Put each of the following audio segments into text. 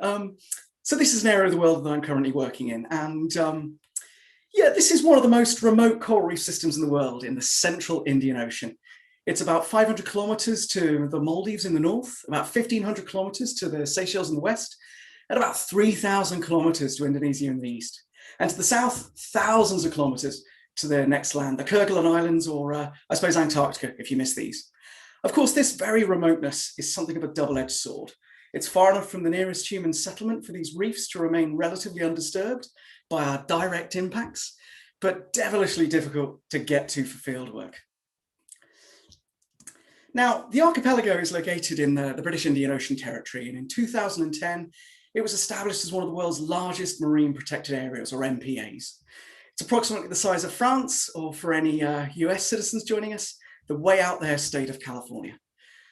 So this is an area of the world that I'm currently working in. And yeah, this is one of the most remote coral reef systems in the world in the central Indian Ocean. It's about 500 kilometers to the Maldives in the north, about 1,500 kilometers to the Seychelles in the west, and about 3,000 kilometers to Indonesia in the east. And to the south, thousands of kilometers to the next land, the Kerguelen Islands, or I suppose Antarctica, if you miss these. Of course, this very remoteness is something of a double-edged sword. It's far enough from the nearest human settlement for these reefs to remain relatively undisturbed by our direct impacts, but devilishly difficult to get to for field work. Now, the archipelago is located in the British Indian Ocean Territory, and in 2010, it was established as one of the world's largest marine protected areas, or MPAs. It's approximately the size of France, or for any US citizens joining us, the way out there state of California.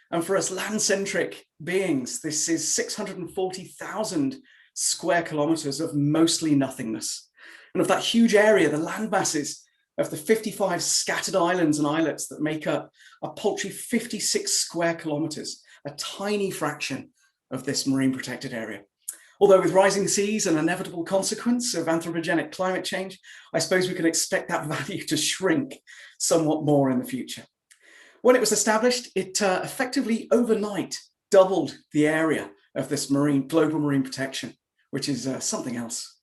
And for us land-centric beings, this is 640,000 square kilometers of mostly nothingness. And of that huge area, the land masses of the 55 scattered islands and islets that make up a paltry 56 square kilometers, a tiny fraction of this marine protected area. Although with rising seas and inevitable consequence of anthropogenic climate change, I suppose we can expect that value to shrink somewhat more in the future. When it was established, it effectively overnight doubled the area of this global marine protection, which is something else.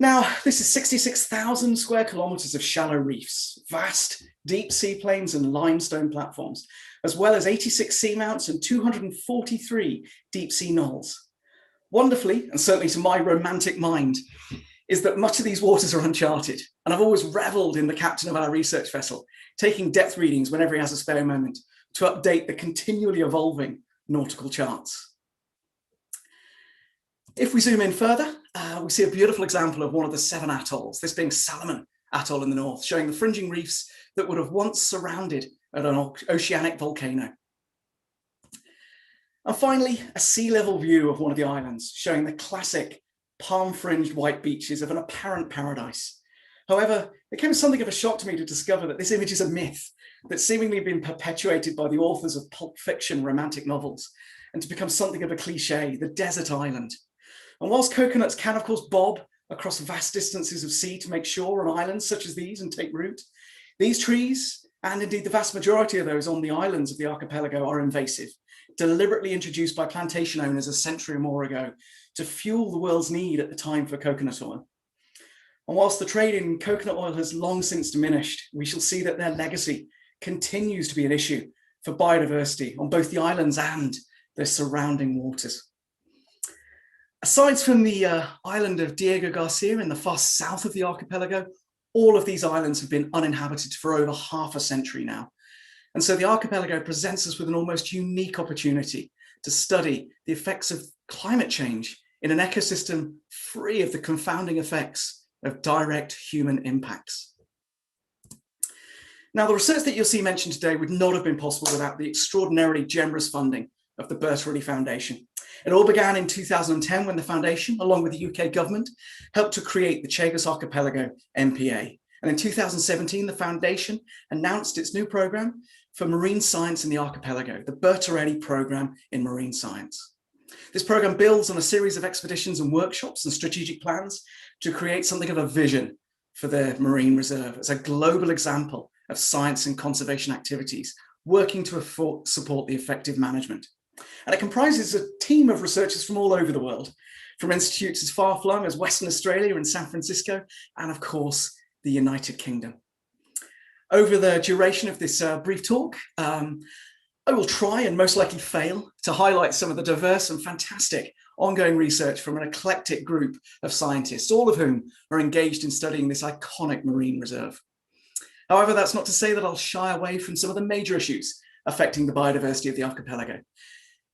Now, this is 66,000 square kilometers of shallow reefs, vast deep sea plains and limestone platforms, as well as 86 seamounts and 243 deep sea knolls. Wonderfully, and certainly to my romantic mind, is that much of these waters are uncharted, and I've always reveled in the captain of our research vessel, taking depth readings whenever he has a spare moment to update the continually evolving nautical charts. If we zoom in further, we see a beautiful example of one of the 7 atolls, this being Salomon Atoll in the north, showing the fringing reefs that would have once surrounded an oceanic volcano. And finally, a sea level view of one of the islands, showing the classic palm-fringed white beaches of an apparent paradise. However, it came as something of a shock to me to discover that this image is a myth that's seemingly been perpetuated by the authors of pulp fiction romantic novels, and to become something of a cliche, the desert island. And whilst coconuts can, of course, bob across vast distances of sea to make shore on islands such as these and take root, these trees, and indeed the vast majority of those on the islands of the archipelago, are invasive, deliberately introduced by plantation owners a century or more ago to fuel the world's need at the time for coconut oil. And whilst the trade in coconut oil has long since diminished, we shall see that their legacy continues to be an issue for biodiversity on both the islands and their surrounding waters. Aside from the island of Diego Garcia in the far south of the archipelago, all of these islands have been uninhabited for over half a century now. And so the archipelago presents us with an almost unique opportunity to study the effects of climate change in an ecosystem free of the confounding effects of direct human impacts. Now, the research that you'll see mentioned today would not have been possible without the extraordinarily generous funding of the Bertarelli Foundation. It all began in 2010 when the foundation, along with the UK government, helped to create the Chagos Archipelago MPA. And in 2017, the foundation announced its new program for marine science in the archipelago, the Bertarelli Program in Marine Science. This program builds on a series of expeditions and workshops and strategic plans to create something of a vision for the marine reserve as a global example of science and conservation activities working to support the effective management. And it comprises a team of researchers from all over the world, from institutes as far-flung as Western Australia and San Francisco, and of course, the United Kingdom. Over the duration of this brief talk, I will try and most likely fail to highlight some of the diverse and fantastic ongoing research from an eclectic group of scientists, all of whom are engaged in studying this iconic marine reserve. However, that's not to say that I'll shy away from some of the major issues affecting the biodiversity of the archipelago,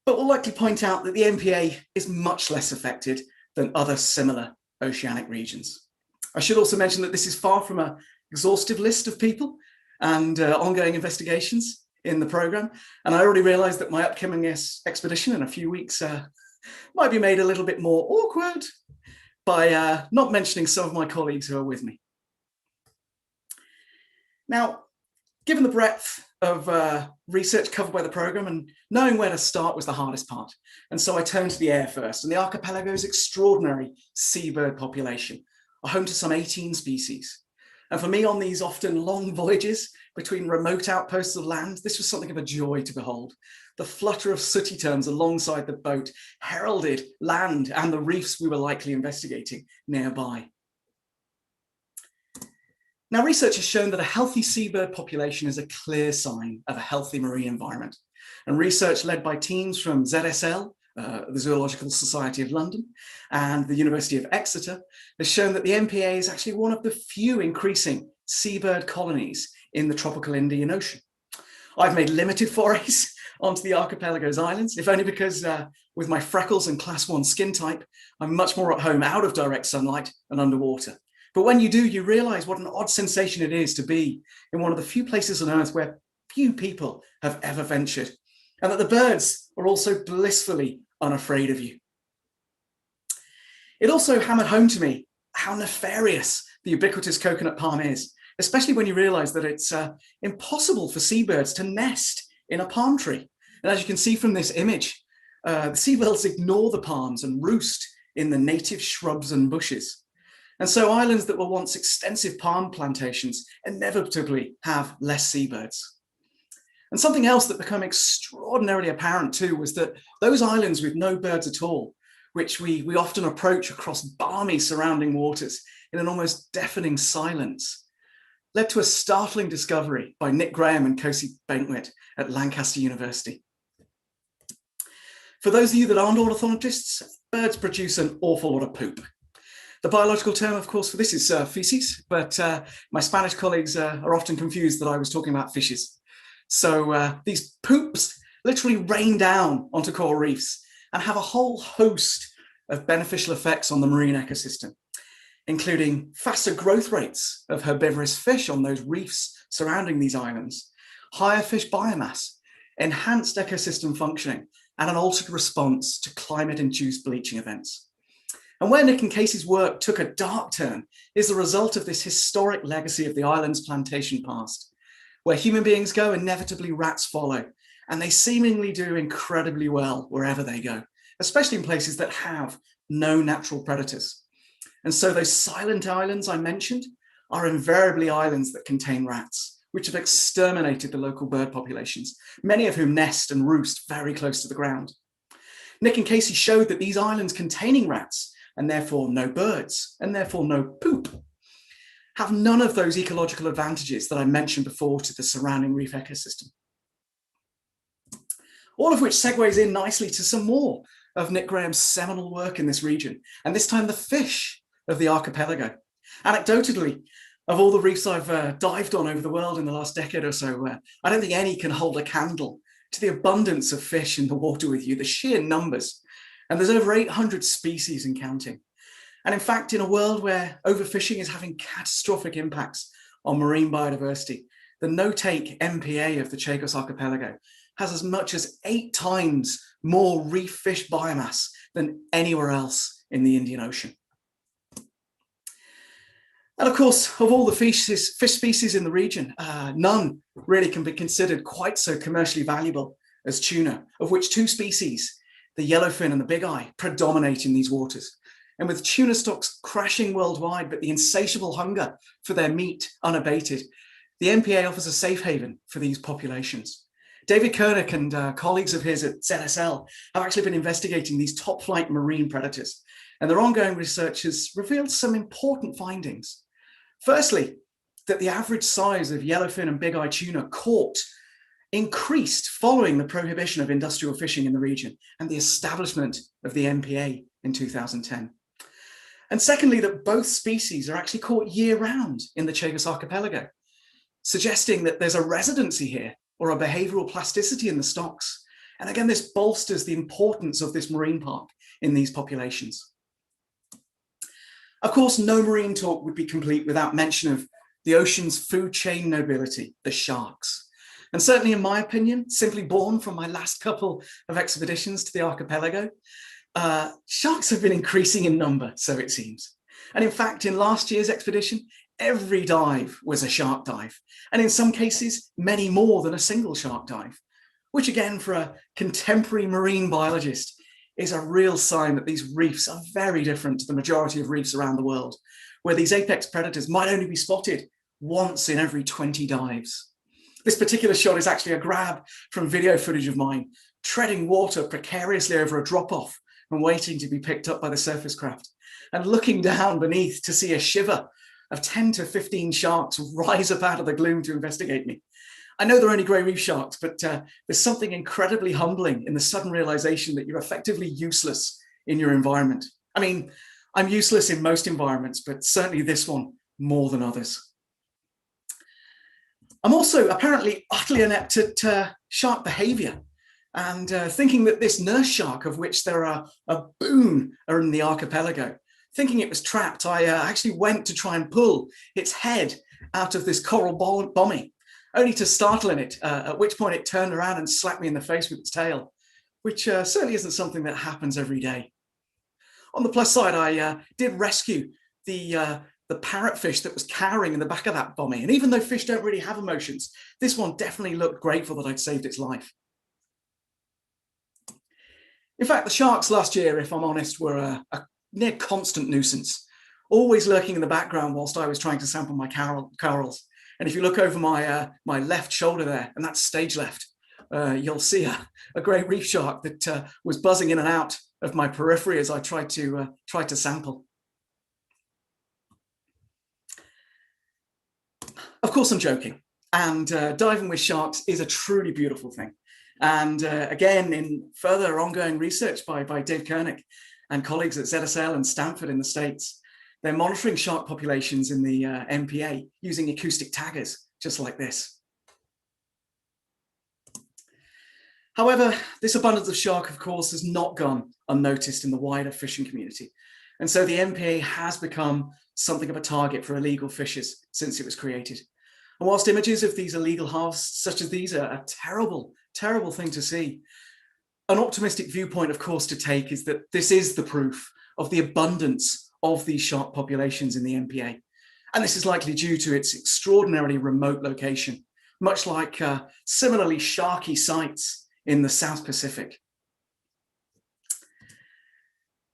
but will likely point out that the MPA is much less affected than other similar oceanic regions. I should also mention that this is far from an exhaustive list of people and ongoing investigations in the program. And I already realized that my upcoming expedition in a few weeks might be made a little bit more awkward by not mentioning some of my colleagues who are with me. Now, given the breadth of research covered by the program, and knowing where to start was the hardest part. And so I turned to the air first, and the archipelago's extraordinary seabird population are home to some 18 species. And for me, on these often long voyages between remote outposts of land, this was something of a joy to behold. The flutter of sooty terns alongside the boat heralded land and the reefs we were likely investigating nearby. Now, research has shown that a healthy seabird population is a clear sign of a healthy marine environment. And research led by teams from ZSL, the Zoological Society of London, and the University of Exeter has shown that the MPA is actually one of the few increasing seabird colonies in the tropical Indian Ocean. I've made limited forays onto the archipelago's islands, if only because with my freckles and class 1 skin type, I'm much more at home out of direct sunlight and underwater. But when you do, you realize what an odd sensation it is to be in one of the few places on Earth where few people have ever ventured, and that the birds are also blissfully unafraid of you. It also hammered home to me how nefarious the ubiquitous coconut palm is, especially when you realize that it's impossible for seabirds to nest in a palm tree. And as you can see from this image, the seabirds ignore the palms and roost in the native shrubs and bushes. And so islands that were once extensive palm plantations inevitably have less seabirds. And something else that became extraordinarily apparent too was that those islands with no birds at all, which we often approach across balmy surrounding waters in an almost deafening silence, led to a startling discovery by Nick Graham and Kosi Bankwit at Lancaster University. For those of you that aren't ornithologists, birds produce an awful lot of poop. The biological term, of course, for this is feces, but my Spanish colleagues are often confused that I was talking about fishes. So these poops literally rain down onto coral reefs and have a whole host of beneficial effects on the marine ecosystem, including faster growth rates of herbivorous fish on those reefs surrounding these islands, higher fish biomass, enhanced ecosystem functioning, and an altered response to climate-induced bleaching events. And where Nick and Casey's work took a dark turn is the result of this historic legacy of the island's plantation past. Where human beings go, inevitably rats follow, and they seemingly do incredibly well wherever they go, especially in places that have no natural predators. And so those silent islands I mentioned are invariably islands that contain rats, which have exterminated the local bird populations, many of whom nest and roost very close to the ground. Nick and Casey showed that these islands containing rats, and therefore no birds, and therefore no poop, have none of those ecological advantages that I mentioned before to the surrounding reef ecosystem. All of which segues in nicely to some more of Nick Graham's seminal work in this region, and this time the fish of the archipelago. Anecdotally, of all the reefs I've dived on over the world in the last decade or so, I don't think any can hold a candle to the abundance of fish in the water with you, the sheer numbers. And there's over 800 species and counting. And in fact, in a world where overfishing is having catastrophic impacts on marine biodiversity, the no-take MPA of the Chagos Archipelago has as much as 8 times more reef fish biomass than anywhere else in the Indian Ocean. And of course, of all the fish species in the region, none really can be considered quite so commercially valuable as tuna, of which 2 species, the yellowfin and the big eye, predominate in these waters. And with tuna stocks crashing worldwide, but the insatiable hunger for their meat unabated, the MPA offers a safe haven for these populations. David Koenig and colleagues of his at ZSL have actually been investigating these top flight marine predators, and their ongoing research has revealed some important findings. Firstly, that the average size of yellowfin and big eye tuna caught increased following the prohibition of industrial fishing in the region and the establishment of the MPA in 2010. And secondly, that both species are actually caught year-round in the Chagos Archipelago, suggesting that there's a residency here or a behavioral plasticity in the stocks. And again, this bolsters the importance of this marine park in these populations. Of course, no marine talk would be complete without mention of the ocean's food chain nobility, the sharks. And certainly, in my opinion, simply born from my last couple of expeditions to the archipelago, sharks have been increasing in number, so it seems. And in fact, in last year's expedition, every dive was a shark dive, and in some cases, many more than a single shark dive, which again, for a contemporary marine biologist, is a real sign that these reefs are very different to the majority of reefs around the world, where these apex predators might only be spotted once in every 20 dives. This particular shot is actually a grab from video footage of mine, treading water precariously over a drop-off and waiting to be picked up by the surface craft, and looking down beneath to see a shiver of 10 to 15 sharks rise up out of the gloom to investigate me. I know they're only grey reef sharks, but there's something incredibly humbling in the sudden realization that you're effectively useless in your environment. I mean, I'm useless in most environments, but certainly this one more than others. I'm also apparently utterly inept at shark behavior, and thinking that this nurse shark, of which there are a boon are in the archipelago, thinking it was trapped, I actually went to try and pull its head out of this coral bommy, only to startle it, at which point it turned around and slapped me in the face with its tail, which certainly isn't something that happens every day. On the plus side, I did rescue the parrotfish that was cowering in the back of that bommy, and even though fish don't really have emotions, this one definitely looked grateful that I'd saved its life. In fact, the sharks last year, if I'm honest, were a near constant nuisance, always lurking in the background whilst I was trying to sample my corals. And if you look over my left shoulder there, and that's stage left, you'll see a great reef shark that was buzzing in and out of my periphery as I tried to sample. Of course, I'm joking, and diving with sharks is a truly beautiful thing. And again, in further ongoing research by Dave Koenig and colleagues at ZSL and Stanford in the States, they're monitoring shark populations in the MPA using acoustic taggers, just like this. However, this abundance of shark, of course, has not gone unnoticed in the wider fishing community. And so the MPA has become something of a target for illegal fishers since it was created. And whilst images of these illegal harvests such as these are a terrible, terrible thing to see, an optimistic viewpoint, of course, to take is that this is the proof of the abundance of these shark populations in the MPA. And this is likely due to its extraordinarily remote location, much like similarly sharky sites in the South Pacific.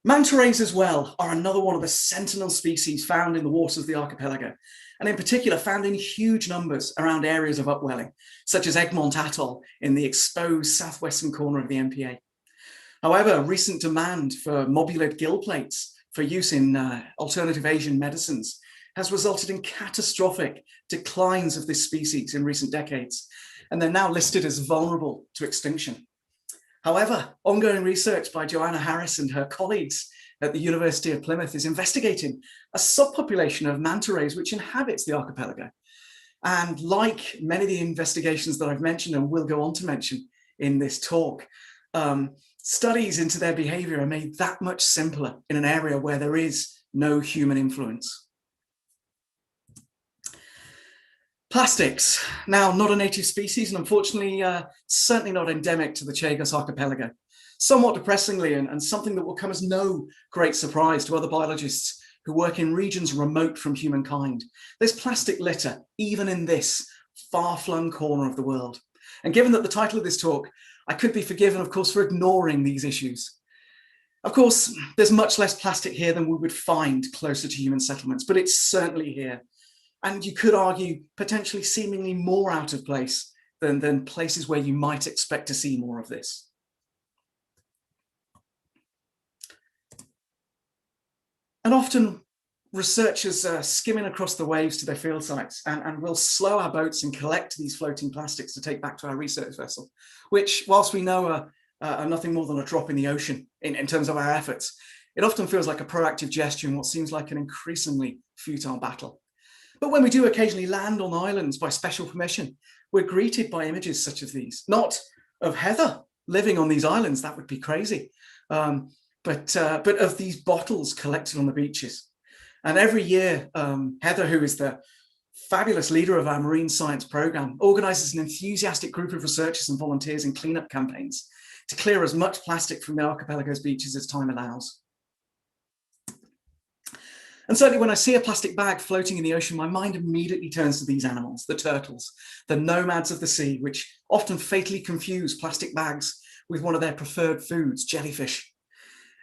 Manta rays as well are another one of the sentinel species found in the waters of the archipelago, and in particular found in huge numbers around areas of upwelling, such as Egmont Atoll in the exposed southwestern corner of the MPA. However, recent demand for mobulid gill plates for use in alternative Asian medicines has resulted in catastrophic declines of this species in recent decades, and they're now listed as vulnerable to extinction. However, ongoing research by Joanna Harris and her colleagues at the University of Plymouth is investigating a subpopulation of manta rays which inhabits the archipelago. And like many of the investigations that I've mentioned and will go on to mention in this talk, studies into their behavior are made that much simpler in an area where there is no human influence. Plastics, now not a native species and unfortunately certainly not endemic to the Chagos Archipelago. Somewhat depressingly and something that will come as no great surprise to other biologists who work in regions remote from humankind. There's plastic litter even in this far-flung corner of the world. And given that the title of this talk, I could be forgiven, of course, for ignoring these issues. Of course, there's much less plastic here than we would find closer to human settlements, but it's certainly here. And you could argue potentially seemingly more out of place than places where you might expect to see more of this. And often researchers are skimming across the waves to their field sites and will slow our boats and collect these floating plastics to take back to our research vessel, which, whilst we know are nothing more than a drop in the ocean in terms of our efforts, it often feels like a proactive gesture in what seems like an increasingly futile battle. But when we do occasionally land on islands by special permission, we're greeted by images such as these, not of heather living on these islands, that would be crazy, but of these bottles collected on the beaches. And every year, Heather, who is the fabulous leader of our marine science program, organizes an enthusiastic group of researchers and volunteers in cleanup campaigns to clear as much plastic from the archipelago's beaches as time allows. And certainly when I see a plastic bag floating in the ocean, my mind immediately turns to these animals, the turtles, the nomads of the sea, which often fatally confuse plastic bags with one of their preferred foods, jellyfish.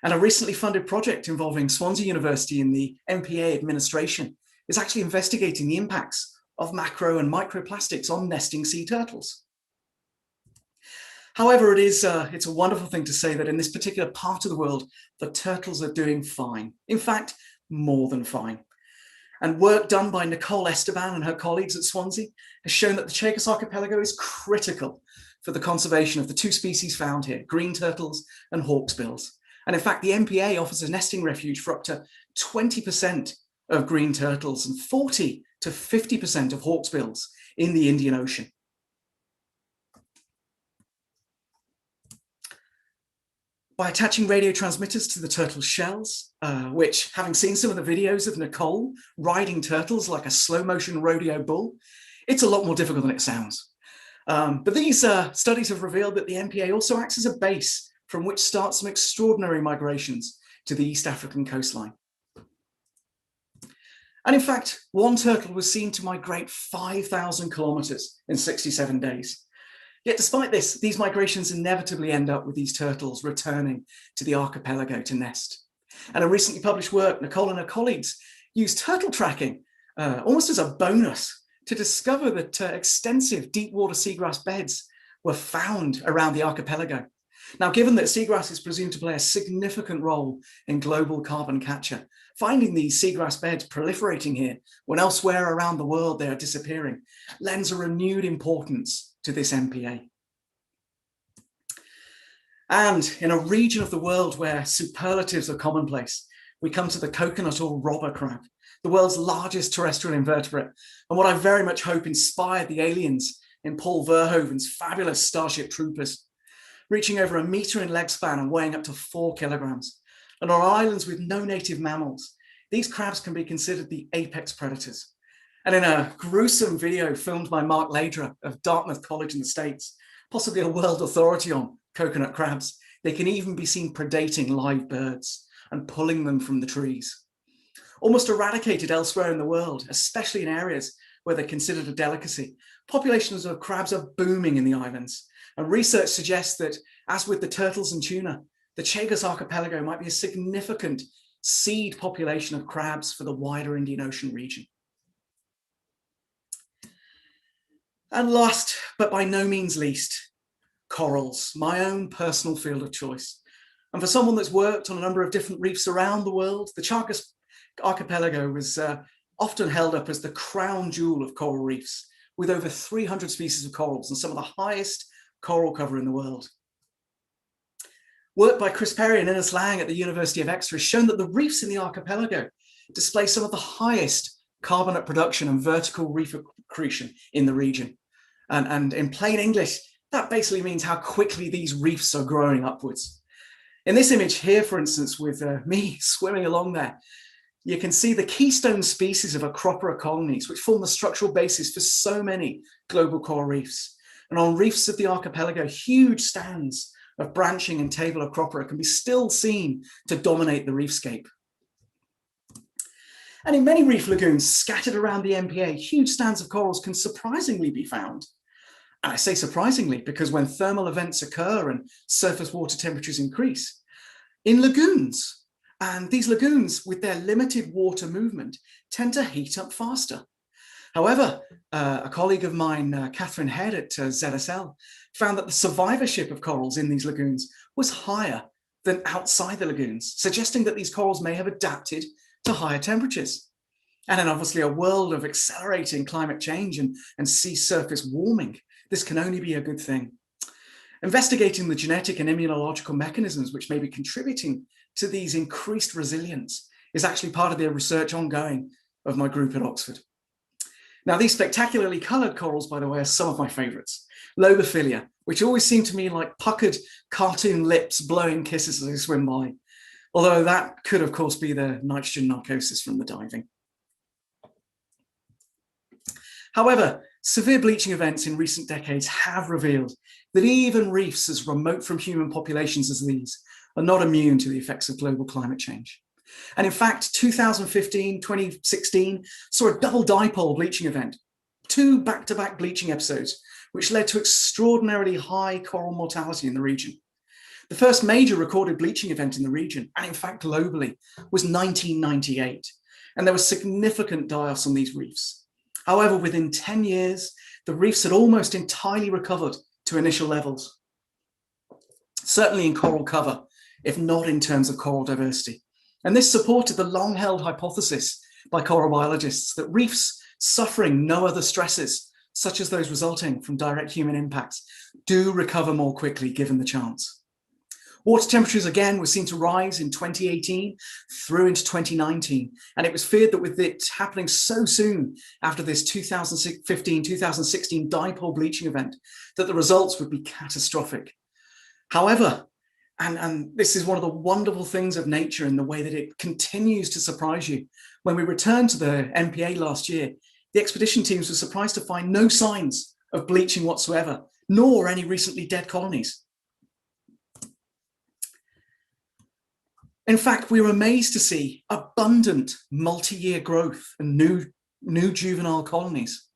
And a recently funded project involving Swansea University and the MPA administration is actually investigating the impacts of macro and microplastics on nesting sea turtles. However, it's a wonderful thing to say that in this particular part of the world, the turtles are doing fine. In fact, more than fine. And work done by Nicole Esteban and her colleagues at Swansea has shown that the Chagos Archipelago is critical for the conservation of the two species found here, green turtles and hawksbills. And in fact, the MPA offers a nesting refuge for up to 20% of green turtles and 40 to 50% of hawksbills in the Indian Ocean. By attaching radio transmitters to the turtle shells, which, having seen some of the videos of Nicole riding turtles like a slow motion rodeo bull, it's a lot more difficult than it sounds. But these studies have revealed that the MPA also acts as a base from which start some extraordinary migrations to the East African coastline. And in fact, one turtle was seen to migrate 5,000 kilometres in 67 days. Yet despite this, these migrations inevitably end up with these turtles returning to the archipelago to nest. And a recently published work, Nicole and her colleagues used turtle tracking almost as a bonus to discover that extensive deep water seagrass beds were found around the archipelago. Now, given that seagrass is presumed to play a significant role in global carbon capture, finding these seagrass beds proliferating here when elsewhere around the world they are disappearing lends a renewed importance to this MPA. And in a region of the world where superlatives are commonplace, we come to the coconut or robber crab, the world's largest terrestrial invertebrate, and what I very much hope inspired the aliens in Paul Verhoeven's fabulous Starship Troopers, reaching over 1 metre in leg span and weighing up to 4 kilograms. And on islands with no native mammals, these crabs can be considered the apex predators. And in a gruesome video filmed by Mark Ladra of Dartmouth College in the States, possibly a world authority on coconut crabs, they can even be seen predating live birds and pulling them from the trees. Almost eradicated elsewhere in the world, especially in areas where they're considered a delicacy, populations of crabs are booming in the islands. And research suggests that, as with the turtles and tuna, the Chagos Archipelago might be a significant seed population of crabs for the wider Indian Ocean region. And last, but by no means least, corals, my own personal field of choice. And for someone that's worked on a number of different reefs around the world, the Chagos Archipelago was often held up as the crown jewel of coral reefs, with over 300 species of corals and some of the highest coral cover in the world. Work by Chris Perry and Innes Lang at the University of Exeter has shown that the reefs in the archipelago display some of the highest carbonate production and vertical reef accretion in the region. And in plain English, that basically means how quickly these reefs are growing upwards. In this image here, for instance, with me swimming along there, you can see the keystone species of Acropora colonies, which form the structural basis for so many global coral reefs. And on reefs of the archipelago, huge stands of branching and table Acropora can be still seen to dominate the reefscape. And in many reef lagoons scattered around the MPA, huge stands of corals can surprisingly be found. And I say surprisingly because when thermal events occur and surface water temperatures increase, in lagoons, and these lagoons with their limited water movement tend to heat up faster. However, a colleague of mine, Catherine Head at ZSL, found that the survivorship of corals in these lagoons was higher than outside the lagoons, suggesting that these corals may have adapted to higher temperatures. And in obviously a world of accelerating climate change and sea surface warming, this can only be a good thing. Investigating the genetic and immunological mechanisms which may be contributing to these increased resilience is actually part of the research ongoing of my group at Oxford. Now, these spectacularly coloured corals, by the way, are some of my favourites. Lobophilia, which always seem to me like puckered cartoon lips blowing kisses as they swim by. Although that could, of course, be the nitrogen narcosis from the diving. However, severe bleaching events in recent decades have revealed that even reefs as remote from human populations as these are not immune to the effects of global climate change. And in fact, 2015, 2016 saw a double dipole bleaching event, 2 back-to-back bleaching episodes, which led to extraordinarily high coral mortality in the region. The first major recorded bleaching event in the region, and in fact globally, was 1998, and there was significant die-offs on these reefs. However, within 10 years, the reefs had almost entirely recovered to initial levels, certainly in coral cover, if not in terms of coral diversity. And this supported the long-held hypothesis by coral biologists that reefs suffering no other stresses, such as those resulting from direct human impacts, do recover more quickly given the chance. Water temperatures again were seen to rise in 2018 through into 2019, and it was feared that with it happening so soon after this 2015-2016 dipole bleaching event, that the results would be catastrophic. However, and this is one of the wonderful things of nature in the way that it continues to surprise you. When we returned to the MPA last year, the expedition teams were surprised to find no signs of bleaching whatsoever, nor any recently dead colonies. In fact, we were amazed to see abundant multi-year growth and new juvenile colonies.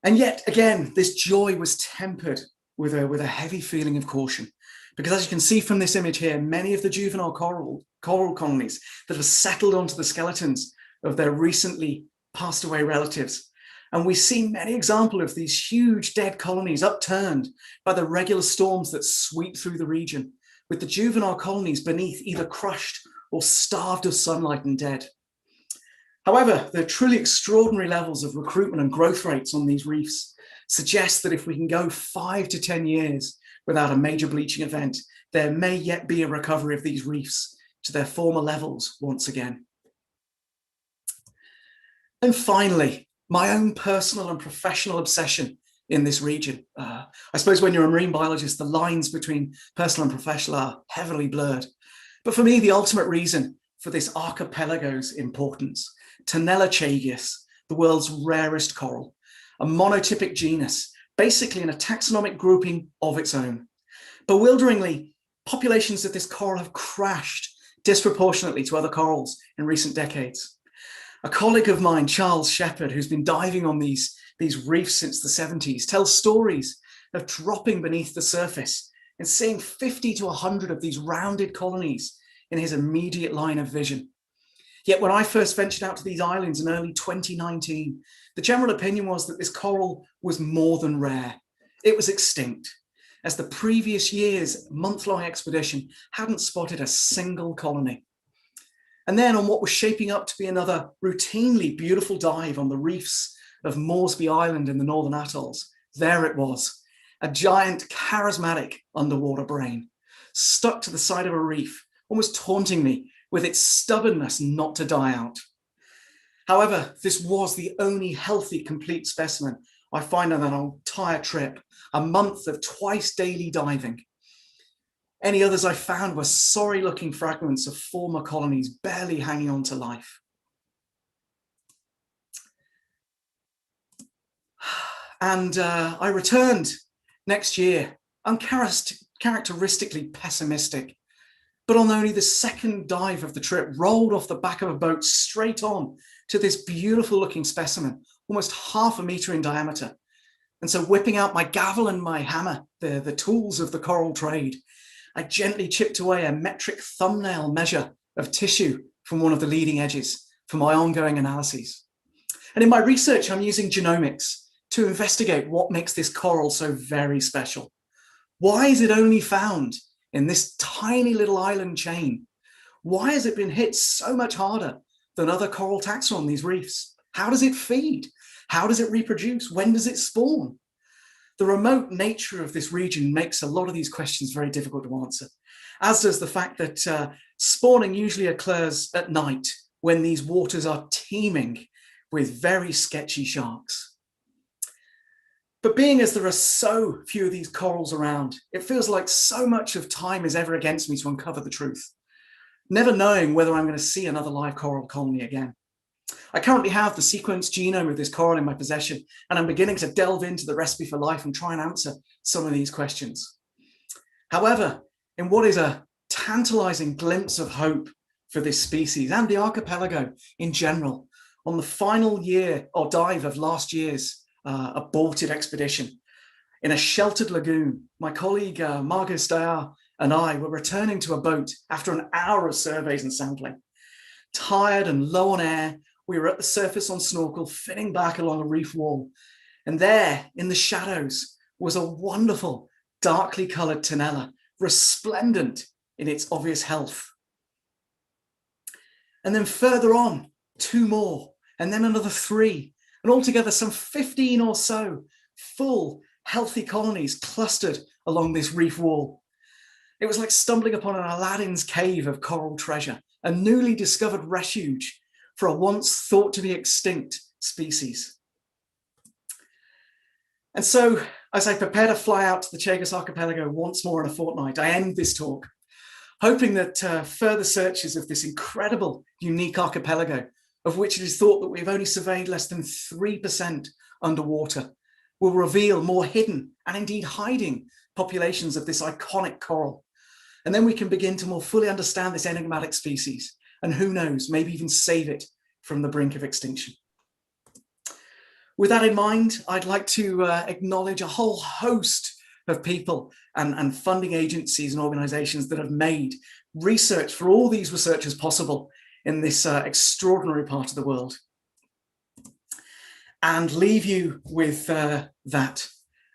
And yet again, this joy was tempered with a heavy feeling of caution, because as you can see from this image here, many of the juvenile coral colonies that have settled onto the skeletons of their recently passed away relatives. And we see many examples of these huge dead colonies upturned by the regular storms that sweep through the region, with the juvenile colonies beneath either crushed or starved of sunlight and dead. However, the truly extraordinary levels of recruitment and growth rates on these reefs suggest that if we can go 5 to 10 years without a major bleaching event, there may yet be a recovery of these reefs to their former levels once again. And finally, my own personal and professional obsession in this region. I suppose when you're a marine biologist, the lines between personal and professional are heavily blurred. But for me, the ultimate reason for this archipelago's importance, Tenella Chagos, the world's rarest coral, a monotypic genus, basically in a taxonomic grouping of its own. Bewilderingly, populations of this coral have crashed disproportionately to other corals in recent decades. A colleague of mine, Charles Shepherd, who's been diving on these reefs since the 70s, tells stories of dropping beneath the surface and seeing 50 to 100 of these rounded colonies in his immediate line of vision. Yet when I first ventured out to these islands in early 2019, the general opinion was that this coral was more than rare. It was extinct, as the previous year's month-long expedition hadn't spotted a single colony. And then on what was shaping up to be another routinely beautiful dive on the reefs of Moresby Island in the Northern Atolls, there it was, a giant charismatic underwater brain, stuck to the side of a reef, almost taunting me with its stubbornness not to die out. However, this was the only healthy, complete specimen I find on an entire trip, a month of twice daily diving. Any others I found were sorry-looking fragments of former colonies barely hanging on to life. And I returned next year, uncharacteristically pessimistic, but on only the second dive of the trip, rolled off the back of a boat straight on to this beautiful looking specimen, almost ½ meter in diameter. And so whipping out my gavel and my hammer, the tools of the coral trade, I gently chipped away a metric thumbnail measure of tissue from one of the leading edges for my ongoing analyses. And in my research, I'm using genomics to investigate what makes this coral so very special. Why is it only found in this tiny little island chain? Why has it been hit so much harder than other coral taxa on these reefs? How does it feed? How does it reproduce? When does it spawn? The remote nature of this region makes a lot of these questions very difficult to answer, as does the fact that spawning usually occurs at night when these waters are teeming with very sketchy sharks. But being as there are so few of these corals around, it feels like so much of time is ever against me to uncover the truth, never knowing whether I'm going to see another live coral colony again. I currently have the sequenced genome of this coral in my possession, and I'm beginning to delve into the recipe for life and try and answer some of these questions. However, in what is a tantalizing glimpse of hope for this species and the archipelago in general on the final year or dive of last year's aborted expedition. In a sheltered lagoon, my colleague Margot Steyer and I were returning to a boat after an hour of surveys and sampling. Tired and low on air, we were at the surface on snorkel, finning back along a reef wall. And there, in the shadows, was a wonderful, darkly coloured Tenella, resplendent in its obvious health. And then further on, 2 more, and then another 3, and altogether some 15 or so full, healthy colonies clustered along this reef wall. It was like stumbling upon an Aladdin's cave of coral treasure, a newly discovered refuge for a once thought to be extinct species. And so, as I prepare to fly out to the Chagos Archipelago once more in a fortnight, I end this talk hoping that further searches of this incredible, unique archipelago, of which it is thought that we've only surveyed less than 3% underwater, will reveal more hidden and indeed hiding populations of this iconic coral. And then we can begin to more fully understand this enigmatic species, and who knows, maybe even save it from the brink of extinction. With that in mind, I'd like to acknowledge a whole host of people and funding agencies and organizations that have made research for all these researchers possible in this extraordinary part of the world. And leave you with that.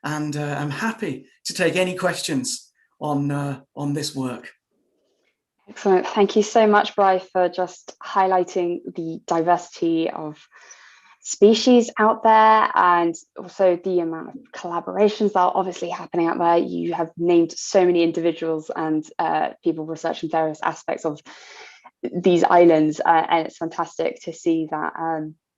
And I'm happy to take any questions on this work. Excellent. Thank you so much, Bryan, for just highlighting the diversity of species out there and also the amount of collaborations that are obviously happening out there. You have named so many individuals and people researching various aspects of these islands, and it's fantastic to see that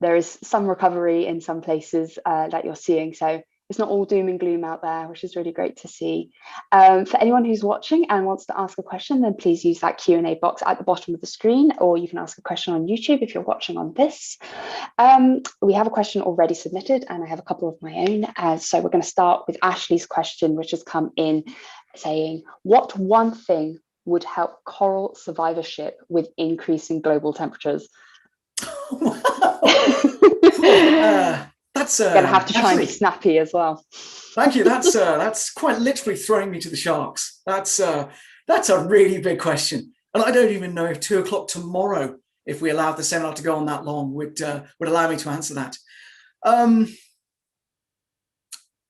there is some recovery in some places that you're seeing. So it's not all doom and gloom out there, which is really great to see. For anyone who's watching and wants to ask a question, then please use that Q&A box at the bottom of the screen, or you can ask a question on YouTube if you're watching on this. We have a question already submitted, and I have a couple of my own. So we're going to start with Ashley's question, which has come in saying, what one thing would help coral survivorship with increasing global temperatures? That's gonna have to try and be snappy as well. Thank you. That's quite literally throwing me to the sharks. That's a really big question, and I don't even know if 2 o'clock tomorrow, if we allowed the seminar to go on that long, would allow me to answer that. I'm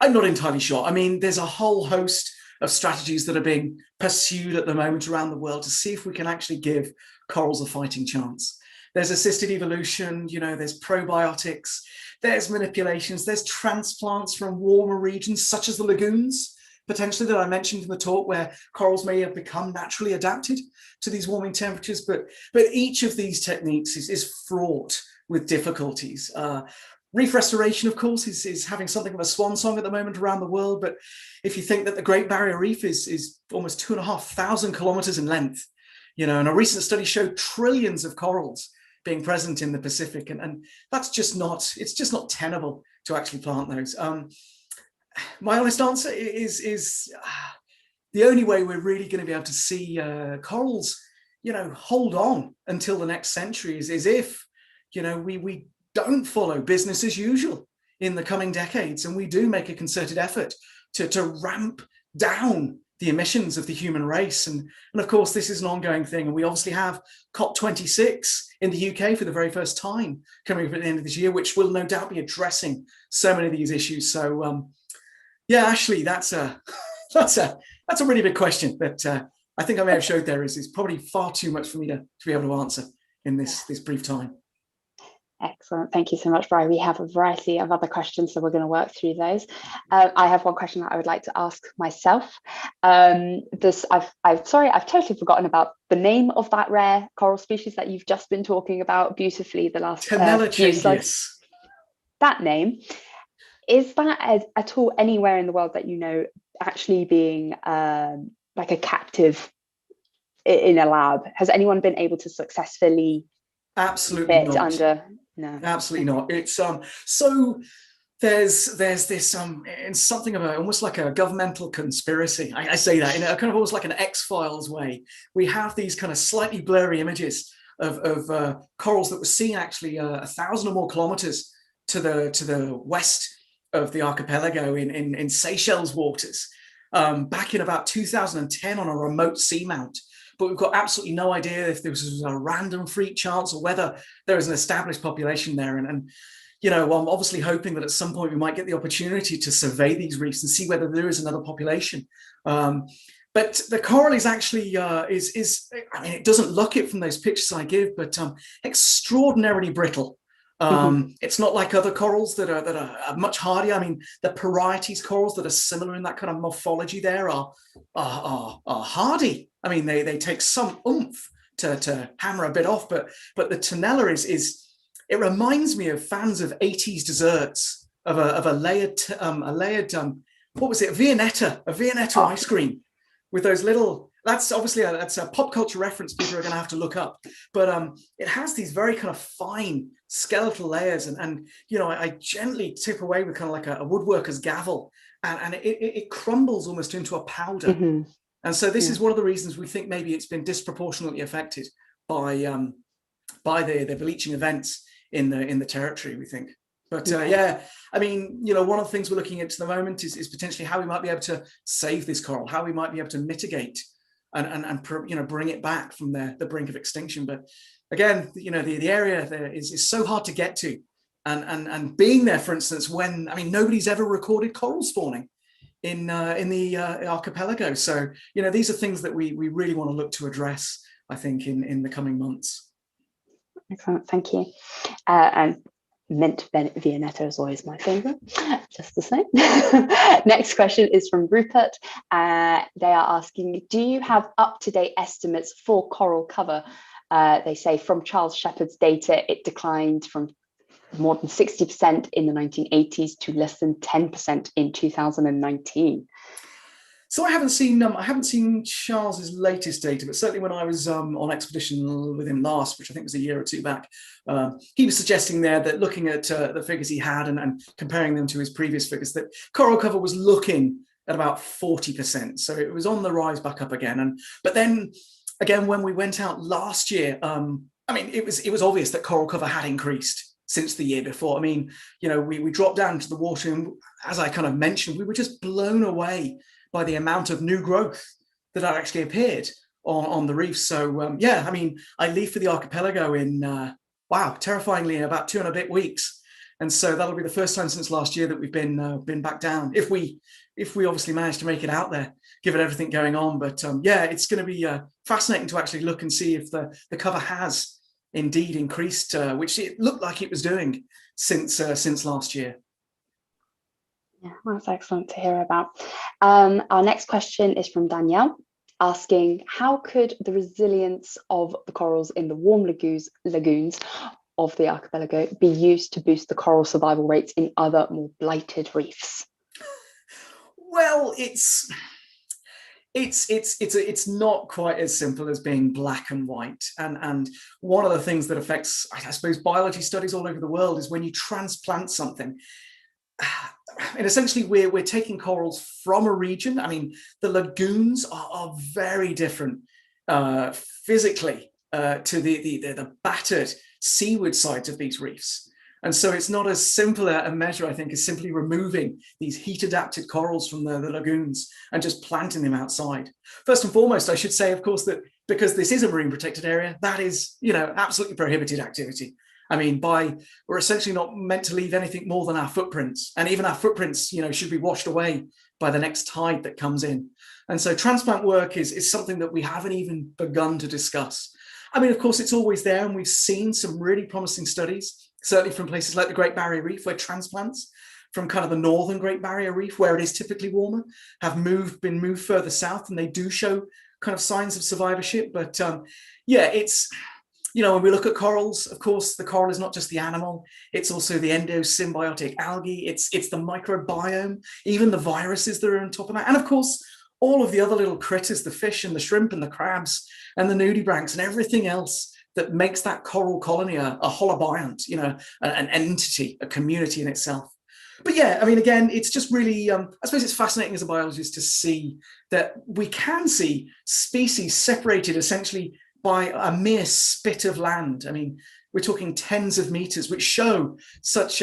not entirely sure. I mean, there's a whole host of strategies that are being pursued at the moment around the world to see if we can actually give corals a fighting chance. There's assisted evolution, there's probiotics, there's manipulations, there's transplants from warmer regions, such as the lagoons, potentially, that I mentioned in the talk, where corals may have become naturally adapted to these warming temperatures. But each of these techniques is fraught with difficulties. Reef restoration, of course, is having something of a swan song at the moment around the world. But if you think that the Great Barrier Reef is almost 2,500 kilometers in length, and a recent study showed trillions of corals being present in the Pacific, and that's just not, it's just not tenable to actually plant those. My honest answer is the only way we're really going to be able to see corals, hold on until the next century is if, we don't follow business as usual in the coming decades, and we do make a concerted effort to ramp down the emissions of the human race. And of course, this is an ongoing thing. And we obviously have COP26 in the UK for the very first time coming up at the end of this year, which will no doubt be addressing so many of these issues. So yeah, Ashley, that's a really big question that I think I may have showed there is probably far too much for me to be able to answer in this brief time. Excellent. Thank you so much, Bryan. We have a variety of other questions, so we're going to work through those. I have one question that I would like to ask myself. I've totally forgotten about the name of that rare coral species that you've just been talking about beautifully the last Tenella few slides. That name, is that at all anywhere in the world that actually being like a captive in a lab? Has anyone been able to successfully absolutely not under? No, absolutely not. It's so there's this in something of almost like a governmental conspiracy. I say that in a kind of almost like an X-Files way. We have these kind of slightly blurry images of corals that were seen actually 1,000 or more kilometers to the west of the archipelago in Seychelles waters back in about 2010 on a remote seamount. But we've got absolutely no idea if this was a random freak chance or whether there is an established population there. And you know, I'm obviously hoping that at some point we might get the opportunity to survey these reefs and see whether there is another population. But the coral is actually, I mean, it doesn't look it from those pictures I give, but extraordinarily brittle. It's not like other corals that are much hardier. I mean, the Parietes corals that are similar in that kind of morphology there are hardy. I mean, they take some oomph to hammer a bit off, but the Tenella is it reminds me of fans of 80s desserts of a layered what was it, a Viennetta ice cream with those little. That's obviously that's a pop culture reference people are going to have to look up, but it has these very kind of fine skeletal layers, and you know, I gently tip away with kind of like a woodworker's gavel, and it crumbles almost into a powder. And so this is one of the reasons we think maybe it's been disproportionately affected by the bleaching events in the territory, we think. But yeah, I mean, you know, one of the things we're looking at the moment is potentially how we might be able to save this coral, how we might be able to mitigate and you know, bring it back from the brink of extinction. But again, you know, the area there is so hard to get to, and being there, for instance, when, I mean, nobody's ever recorded coral spawning in the archipelago. So, you know, these are things that we really want to look to address, I think, in the coming months. Excellent, thank you. And mint Viennetta is always my favourite, just the same. Next question is from Rupert. They are asking, do you have up-to-date estimates for coral cover? They say from Charles Shepherd's data, it declined from more than 60% in the 1980s to less than 10% in 2019. So I haven't seen Charles's latest data, but certainly when I was on expedition with him last, which I think was a year or two back, he was suggesting there that looking at the figures he had and comparing them to his previous figures, that coral cover was looking at about 40%. So it was on the rise back up again. But then again, when we went out last year, I mean, it was obvious that coral cover had increased since the year before. I mean, you know, we dropped down to the water, and as I kind of mentioned, we were just blown away by the amount of new growth that had actually appeared on the reef. So yeah, I mean, I leave for the archipelago in, wow, terrifyingly, in about 2 and a bit weeks. And so that'll be the first time since last year that we've been back down, if we obviously manage to make it out there, given everything going on. But yeah, it's going to be fascinating to actually look and see if the cover has indeed increased, which it looked like it was doing since last year. Yeah, that's excellent to hear about. Our next question is from Danielle, asking, how could the resilience of the corals in the warm lagoons of the archipelago be used to boost the coral survival rates in other more blighted reefs? Well, it's not quite as simple as being black and white. And one of the things that affects, I suppose, biology studies all over the world is when you transplant something. And essentially we're taking corals from a region. I mean, the lagoons are very different physically to the battered seaward sides of these reefs. And so it's not as simple a measure, I think, as simply removing these heat-adapted corals from the lagoons and just planting them outside. First and foremost, I should say, of course, that because this is a marine protected area, that is, you know, absolutely prohibited activity. I mean, we're essentially not meant to leave anything more than our footprints, and even our footprints, you know, should be washed away by the next tide that comes in. And so transplant work is something that we haven't even begun to discuss. I mean, of course, it's always there, and we've seen some really promising studies, certainly from places like the Great Barrier Reef, where transplants from kind of the northern Great Barrier Reef, where it is typically warmer, have been moved further south, and they do show kind of signs of survivorship. But yeah, it's, you know, when we look at corals, of course, the coral is not just the animal, it's also the endosymbiotic algae, it's the microbiome, even the viruses that are on top of that. And of course, all of the other little critters, the fish and the shrimp and the crabs and the nudibranchs and everything else that makes that coral colony a holobiont, you know, an entity, a community in itself. But yeah, I mean, again, it's just really, I suppose it's fascinating as a biologist to see that we can see species separated essentially by a mere spit of land. I mean, we're talking tens of meters, which show such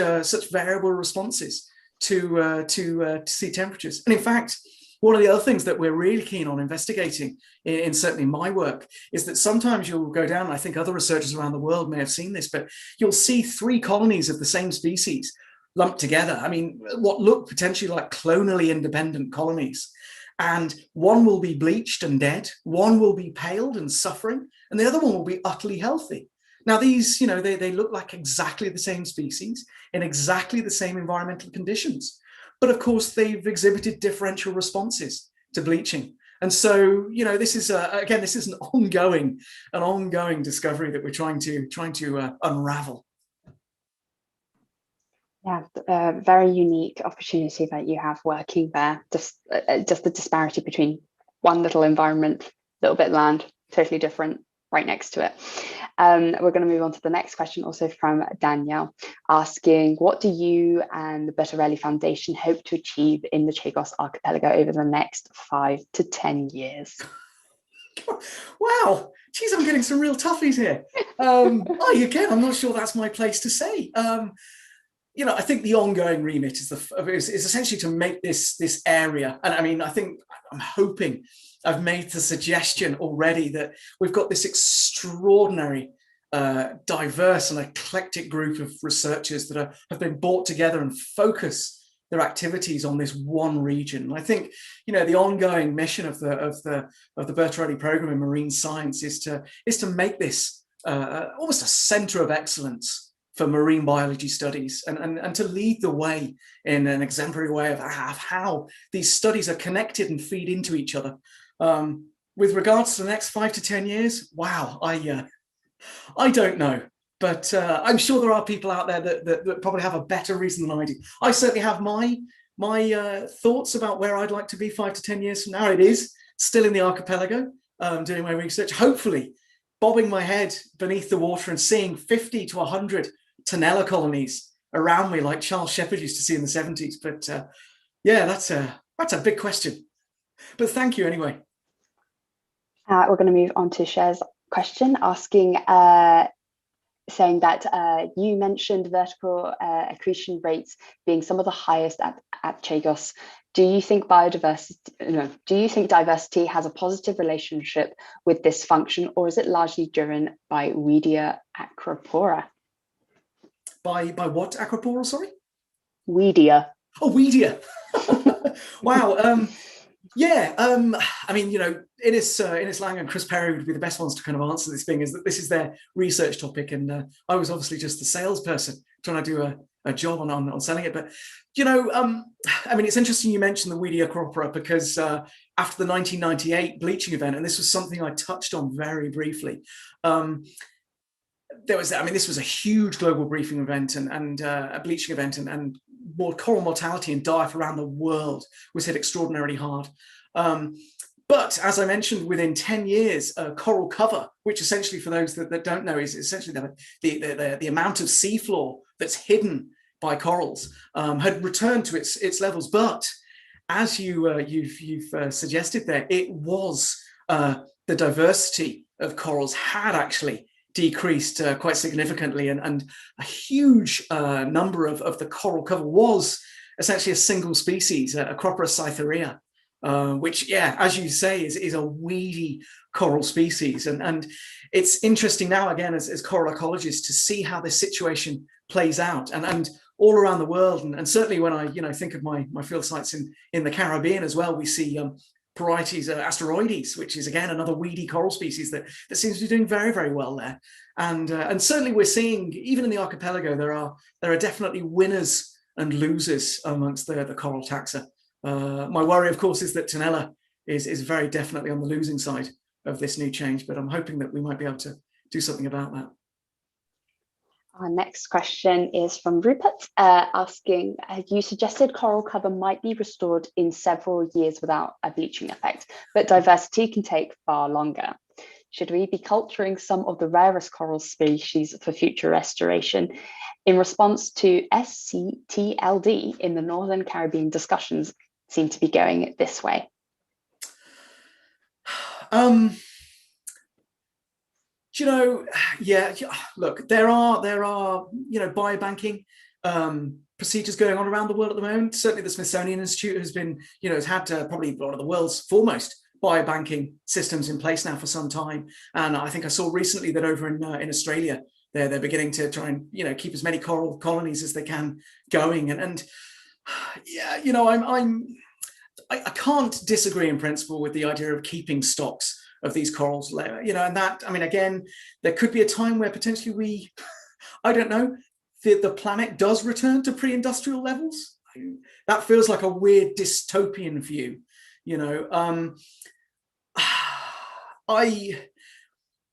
variable responses to sea temperatures. And in fact, one of the other things that we're really keen on investigating in certainly my work is that sometimes you'll go down, and I think other researchers around the world may have seen this, but you'll see 3 colonies of the same species lumped together. I mean, what look potentially like clonally independent colonies. And one will be bleached and dead, one will be paled and suffering, and the other one will be utterly healthy. Now these, they look like exactly the same species in exactly the same environmental conditions. But of course, they've exhibited differential responses to bleaching. And so, this is, again, this is an ongoing discovery that we're trying to unravel. Yeah, a very unique opportunity that you have working there. Just the disparity between one little environment, little bit of land, totally different, right next to it. We're going to move on to the next question, also from Danielle, asking, what do you and the Bertarelli Foundation hope to achieve in the Chagos Archipelago over the next 5 to 10 years? Wow, geez, I'm getting some real toughies here. Again, I'm not sure that's my place to say. I think the ongoing remit is essentially to make this area, and I mean, I'm hoping I've made the suggestion already that we've got this extraordinary, diverse and eclectic group of researchers that have been brought together and focus their activities on this one region. And I think, the ongoing mission of the Bertarelli program in marine science is to make this almost a center of excellence for marine biology studies, and to lead the way in an exemplary way of how these studies are connected and feed into each other. With regards to the next 5 to 10 years, wow, I don't know, but I'm sure there are people out there that probably have a better reason than I do. I certainly have my thoughts about where I'd like to be 5 to 10 years from now. It is still in the archipelago, doing my research, hopefully bobbing my head beneath the water and seeing 50 to 100 Tenella colonies around me, like Charles Shepherd used to see in the 70s. But yeah, that's a big question. But thank you anyway. We're going to move on to Cher's question, asking, saying that you mentioned vertical accretion rates being some of the highest at Chagos. Do you think diversity has a positive relationship with this function, or is it largely driven by Weedia acropora? By what acroporal, sorry? Weedia. Oh, Weedia. Wow. I mean, Ines Lang and Chris Perry would be the best ones to kind of answer this thing, is that this is their research topic, and I was obviously just the salesperson trying to do a job on selling it. But I mean, it's interesting you mentioned the Weedia acropora, because after the 1998 bleaching event, and this was something I touched on very briefly, this was a huge global briefing event and a bleaching event, and more coral mortality and die-off around the world was hit extraordinarily hard. But as I mentioned, within 10 years, coral cover, which essentially, for those that don't know, is essentially the amount of seafloor that's hidden by corals, had returned to its levels. But as you've suggested there, it was the diversity of corals had actually decreased quite significantly, and a huge number of the coral cover was essentially a single species, Acropora cytherea, which, yeah, as you say, is a weedy coral species. And it's interesting now, again, as coral ecologists, to see how this situation plays out, and all around the world. And certainly when I think of my field sites in the Caribbean as well, we see Parietes asteroides, which is again another weedy coral species that seems to be doing very, very well there. And certainly we're seeing, even in the archipelago, there are definitely winners and losers amongst the coral taxa. My worry, of course, is that Tenella is very definitely on the losing side of this new change, but I'm hoping that we might be able to do something about that. Our next question is from Rupert, asking, you suggested coral cover might be restored in several years without a bleaching effect, but diversity can take far longer. should we be culturing some of the rarest coral species for future restoration? In response to SCTLD in the Northern Caribbean, discussions seem to be going this way. Do you know, yeah, look, there are biobanking procedures going on around the world at the moment. Certainly the Smithsonian Institute has been, has had probably one of the world's foremost biobanking systems in place now for some time. And I think I saw recently that over in Australia, they're beginning to try and, keep as many coral colonies as they can going. And yeah, I can't disagree in principle with the idea of keeping stocks of these corals, and that, I mean, again, there could be a time where potentially I don't know, the planet does return to pre-industrial levels. That feels like a weird dystopian view,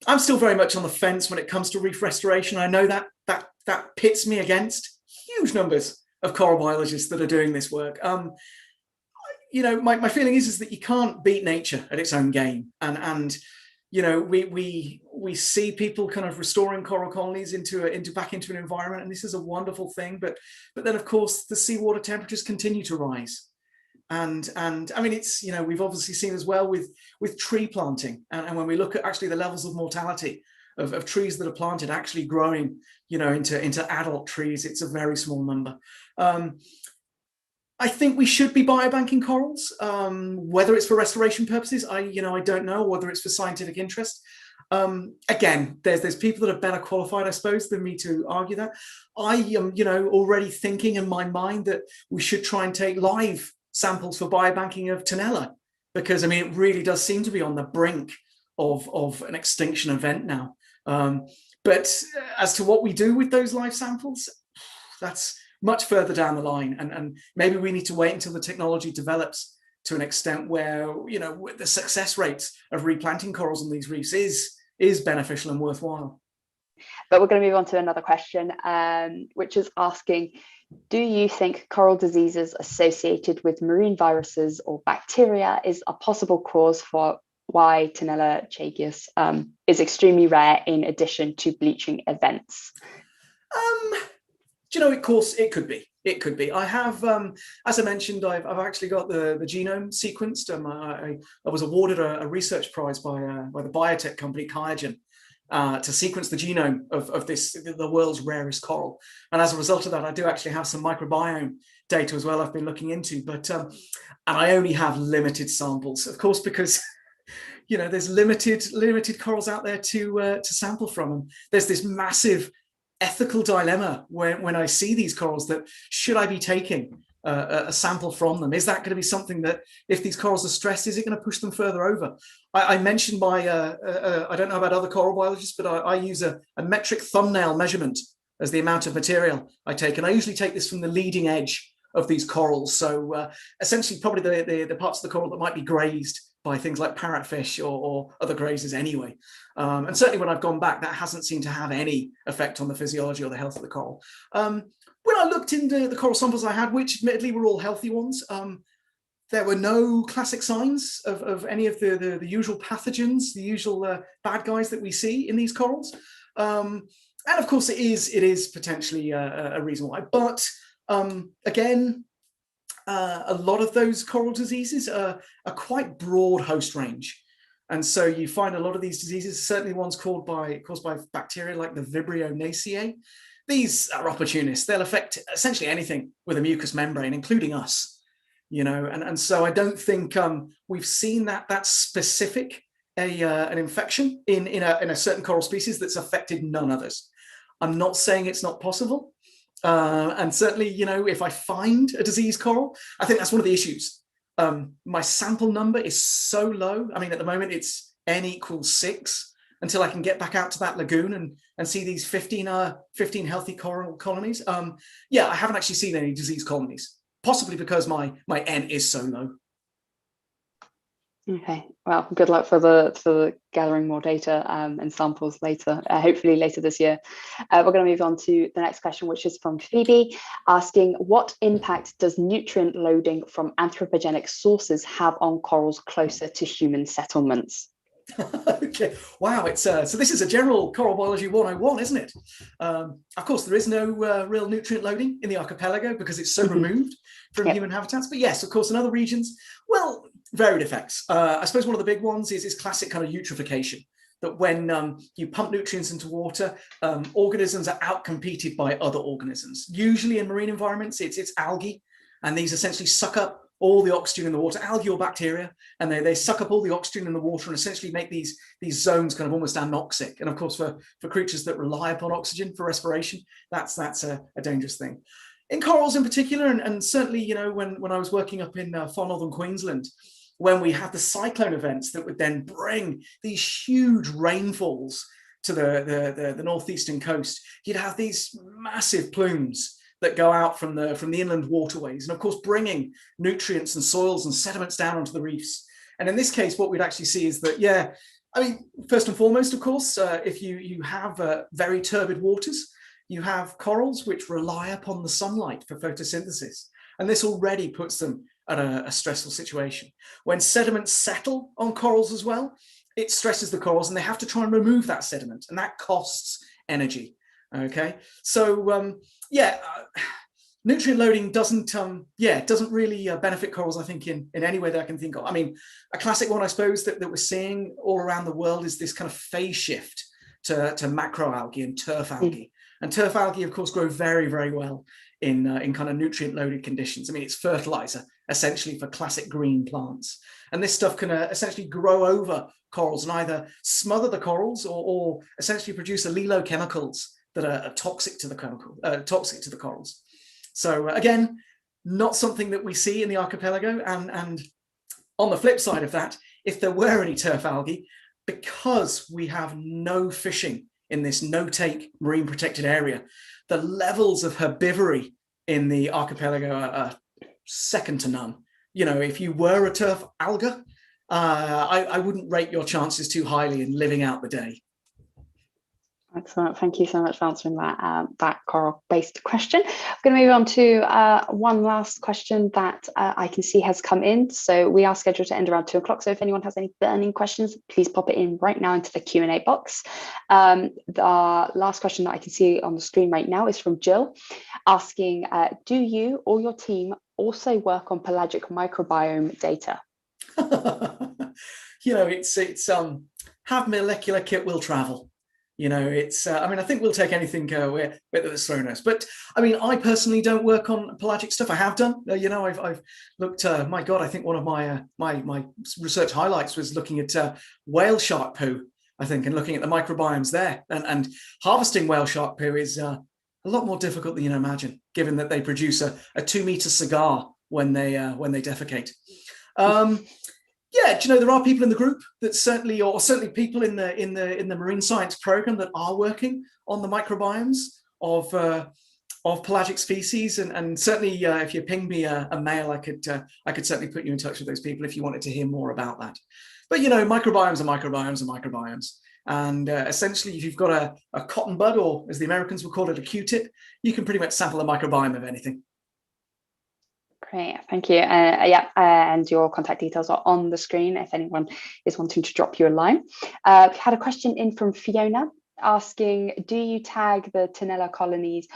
I'm still very much on the fence when it comes to reef restoration. I know that pits me against huge numbers of coral biologists that are doing this work. My feeling is that you can't beat nature at its own game, and we see people kind of restoring coral colonies back into an environment, and this is a wonderful thing. But then, of course, the seawater temperatures continue to rise, and I mean, it's we've obviously seen as well with tree planting, and when we look at actually the levels of mortality of trees that are planted actually growing into adult trees, it's a very small number. I think we should be biobanking corals, whether it's for restoration purposes, I don't know, whether it's for scientific interest. Again, there's people that are better qualified, I suppose, than me to argue that. I am, already thinking in my mind that we should try and take live samples for biobanking of Tenella, because I mean, it really does seem to be on the brink of an extinction event now. But as to what we do with those live samples, that's much further down the line, and maybe we need to wait until the technology develops to an extent where the success rates of replanting corals on these reefs is beneficial and worthwhile. But we're going to move on to another question, which is asking, do you think coral diseases associated with marine viruses or bacteria is a possible cause for why Tenella chagos is extremely rare in addition to bleaching events? Do you know, of course, it could be. It could be. I have, as I mentioned, I've actually got the genome sequenced. I was awarded a research prize by the biotech company QIAGEN to sequence the genome of the world's rarest coral. And as a result of that, I do actually have some microbiome data as well I've been looking into. But and I only have limited samples, of course, because there's limited corals out there to sample from. And there's this massive ethical dilemma when I see these corals, that should I be taking a sample from them? Is that going to be something that, if these corals are stressed, is it going to push them further over? I mentioned I don't know about other coral biologists, but I use a metric thumbnail measurement as the amount of material I take. And I usually take this from the leading edge of these corals. So essentially probably the parts of the coral that might be grazed by things like parrotfish or other grazers anyway. And certainly when I've gone back, that hasn't seemed to have any effect on the physiology or the health of the coral. When I looked into the coral samples I had, which admittedly were all healthy ones, there were no classic signs of any of the usual pathogens, the usual bad guys that we see in these corals. And of course, it is potentially a reason why. But again, a lot of those coral diseases are quite broad host range. And so you find a lot of these diseases, certainly ones caused by bacteria like the Vibrio nacea. These are opportunists. They'll affect essentially anything with a mucous membrane, including us, and so I don't think we've seen that specific an infection in a certain coral species that's affected none others. I'm not saying it's not possible. And certainly, if I find a diseased coral, I think that's one of the issues. My sample number is so low. I mean, at the moment, it's n equals 6 until I can get back out to that lagoon and see these 15 healthy coral colonies. Yeah, I haven't actually seen any diseased colonies, possibly because my n is so low. Okay, well, good luck for the gathering more data and samples later, hopefully later this year. We're going to move on to the next question, which is from Phoebe, asking, what impact does nutrient loading from anthropogenic sources have on corals closer to human settlements? Okay, wow, it's so this is a general coral biology 101, isn't it? Of course, there is no real nutrient loading in the archipelago because it's so removed from human habitats. But yes, of course, in other regions, well, varied effects. I suppose one of the big ones is classic kind of eutrophication, that when you pump nutrients into water, organisms are outcompeted by other organisms. Usually in marine environments, it's algae, and these essentially suck up all the oxygen in the water, algae or bacteria, and they suck up all the oxygen in the water and essentially make these zones kind of almost anoxic. And of course, for creatures that rely upon oxygen for respiration, that's a dangerous thing. In corals in particular, and certainly, you know, when I was working up in far northern Queensland, when we had the cyclone events that would then bring these huge rainfalls to the northeastern coast, you'd have these massive plumes that go out from the inland waterways, and of course bringing nutrients and soils and sediments down onto the reefs. And in this case, what we'd actually see is that, yeah, I mean, first and foremost, of course, if you have very turbid waters, you have corals which rely upon the sunlight for photosynthesis, and this already puts them at a stressful situation. When sediments settle on corals as well, it stresses the corals, and they have to try and remove that sediment, and that costs energy. Okay, so nutrient loading doesn't really benefit corals, I think, in any way that I can think of. I mean, a classic one, I suppose, that we're seeing all around the world is this kind of phase shift to macroalgae and turf algae. And turf algae, of course, grow very, very well in kind of nutrient loaded conditions. I mean, it's fertilizer essentially for classic green plants, and this stuff can essentially grow over corals and either smother the corals or essentially produce allelochemicals that are toxic to the corals. So again, not something that we see in the archipelago. And on the flip side of that, if there were any turf algae, because we have no fishing in this no-take marine protected area, the levels of herbivory in the archipelago are second to none. You know, if you were a turf alga, I wouldn't rate your chances too highly in living out the day. Excellent. Thank you so much for answering that coral-based question. I'm going to move on to one last question that I can see has come in. So we are scheduled to end around 2 o'clock. So if anyone has any burning questions, please pop it in right now into the Q&A box. The last question that I can see on the screen right now is from Jill, asking, do you or your team also work on pelagic microbiome data? You know, it's have molecular kit will travel. You know, it's, I mean, I think we'll take anything where it's thrown us. But I mean, I personally don't work on pelagic stuff. I have done, you know, I've looked, my God, I think one of my my research highlights was looking at whale shark poo, I think, and looking at the microbiomes there. And harvesting whale shark poo is a lot more difficult than you imagine, given that they produce a 2-meter cigar when they defecate. Yeah, do you know, there are people in the group that certainly people in the marine science program that are working on the microbiomes of pelagic species, and certainly if you ping me a mail, I could certainly put you in touch with those people if you wanted to hear more about that. But you know, microbiomes are microbiomes are microbiomes, and essentially, if you've got a cotton bud, or as the Americans would call it, a Q-tip, you can pretty much sample a microbiome of anything. Great, thank you. And your contact details are on the screen if anyone is wanting to drop you a line. We had a question in from Fiona asking, do you tag the Tenella colonies,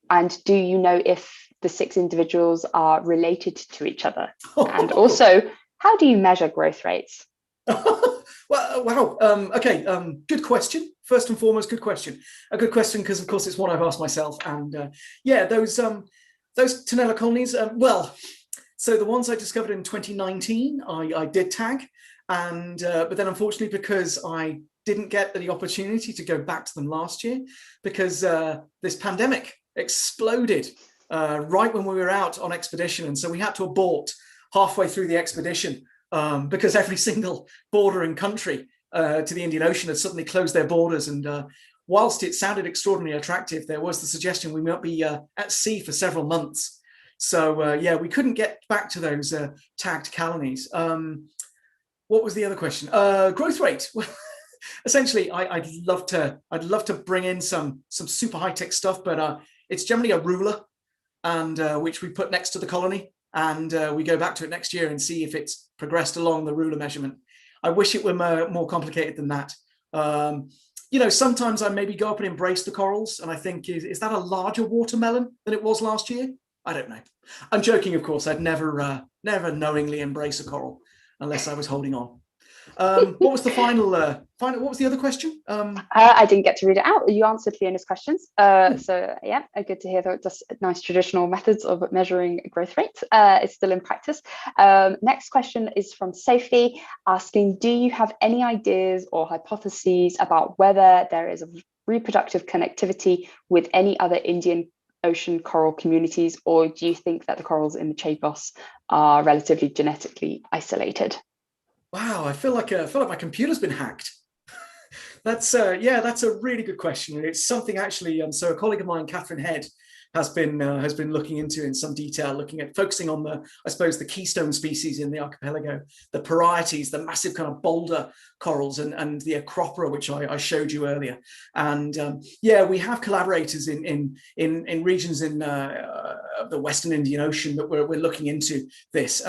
and do you know if the 6 individuals are related to each other? And also, how do you measure growth rates? Well, wow. Okay. Good question. First and foremost, good question. A good question because, of course, it's one I've asked myself. And yeah, those Tenella colonies, well, so the ones I discovered in 2019, I did tag, and but then unfortunately, because I didn't get the opportunity to go back to them last year, because this pandemic exploded right when we were out on expedition, and so we had to abort halfway through the expedition because every single bordering country to the Indian Ocean had suddenly closed their borders. And whilst it sounded extraordinarily attractive, there was the suggestion we might be at sea for several months. So yeah, we couldn't get back to those tagged colonies. What was the other question? Growth rate. Essentially, I'd love to bring in some super high tech stuff, but it's generally a ruler, and which we put next to the colony, and we go back to it next year and see if it's progressed along the ruler measurement. I wish it were more complicated than that. You know, sometimes I maybe go up and embrace the corals, and I think, is that a larger watermelon than it was last year? I don't know. I'm joking, of course. I'd never knowingly embrace a coral unless I was holding on. What was the final? What was the other question? I didn't get to read it out. You answered Fiona's questions. So yeah, good to hear that just nice traditional methods of measuring growth rates is still in practice. Next question is from Sophie, asking, do you have any ideas or hypotheses about whether there is a reproductive connectivity with any other Indian Ocean coral communities, or do you think that the corals in the Chagos are relatively genetically isolated? Wow, I feel like my computer's been hacked. That's that's a really good question. It's something actually. So a colleague of mine, Catherine Head, has been looking into in some detail, focusing on the keystone species in the archipelago, the parietes, the massive kind of boulder corals, and the acropora, which I showed you earlier. And we have collaborators in regions in the Western Indian Ocean that we're looking into this.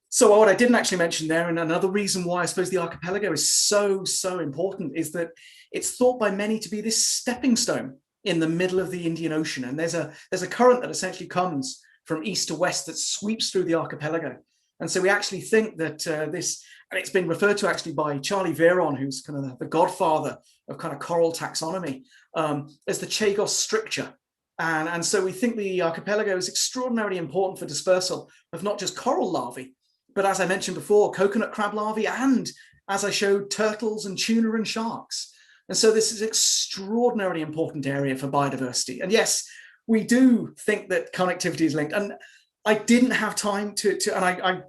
So what I didn't actually mention there, and another reason why I suppose the archipelago is so important, is that it's thought by many to be this stepping stone in the middle of the Indian Ocean. And there's a current that essentially comes from east to west that sweeps through the archipelago. And so we actually think that and it's been referred to actually by Charlie Veron, who's kind of the godfather of kind of coral taxonomy, as the Chagos stricture. And so we think the archipelago is extraordinarily important for dispersal of not just coral larvae, but as I mentioned before, coconut crab larvae, and as I showed, turtles and tuna and sharks. And so this is an extraordinarily important area for biodiversity. And yes, we do think that connectivity is linked. And I didn't have time and I'm